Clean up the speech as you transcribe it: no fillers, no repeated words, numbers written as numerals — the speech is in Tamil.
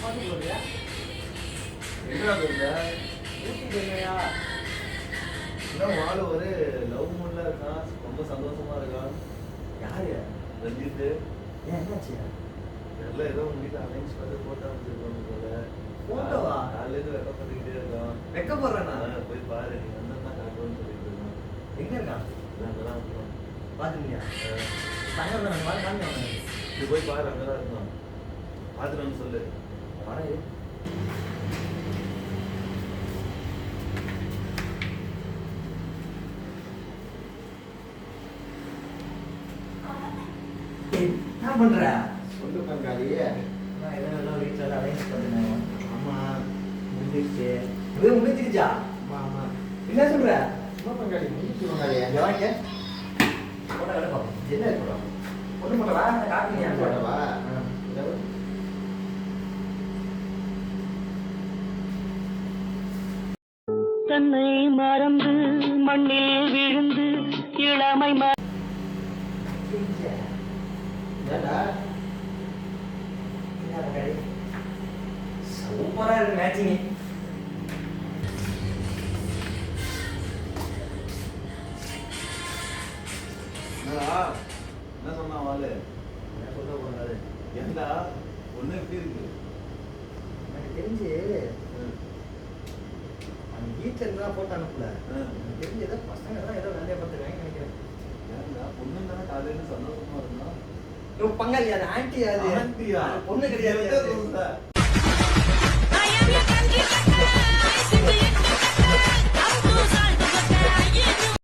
என்ன ஆளு ஒரு லவ் மூட்ல இருக்கான், ரொம்ப சந்தோஷமா இருக்கான். யாரு? ரஞ்சித். ஏன் என்னாச்சு? எல்லாம் ஏதோ உங்க வீட்டுல அலைன்ஸ் பார்த்து போட்டோ அமைச்சிருக்காங்க போல. போட்டோவா? காலையில வெக்கப்பட்டுக்கிட்டே இருக்கான். வெக்கப்படுறானா? போய் பாரு, நீ வந்தா காட்டுவோன்னு சொல்லிட்டு இருக்கான். எங்க இருக்கான்? அங்கதான் இருக்கான். பாத்துக்கியா? தங்கறத நான் காமிங்க. நீ போய் பாரு, அங்கதான் இருக்கான். பாத்துட்டு சொல்லு. வாடா. என்ன பண்ற? சொல்லு பங்காளியே. நான் ஏதோ வீட்டில் அலைன்ஸ் பண்ணுறேன். ஆமா, முடிஞ்சிருச்சு. அது முடிஞ்சிருச்சா? ஆமா. என்ன சொல்ற? சும்மா பங்காளி முடிஞ்சு பங்காளியே. இங்க வாங்க. போட்டோ எடுப்பா. என்ன போட்டோ? ஒண்ணு போட்டோ வா, காட்டுங்க. போட்டோவா? தன்னை மறந்து மண்ணில் விழுந்து இளமை சூப்பரா இருக்கு மேட்சிங். என்ன சொன்னா வாழு? என்ன சொல்ல போறாரு? ஏண்டா ஒண்ணு எப்படி இருக்கு? எனக்கு தெரிஞ்சு அந்த வீட்டுல இருந்தா போட்டு அனுப்பல. எனக்கு தெரிஞ்சு ஏதோ பசங்க தான் ஏதோ வேலையை பார்த்துருக்காங்க நினைக்கிறேன். ஏண்டா பொண்ணு தானே காலையில சந்தோஷமா இருந்தா? பங்காளி அது ஆன்டி, அது ஆன்ட்டியா? பொண்ணு கிடையாது. I am your country,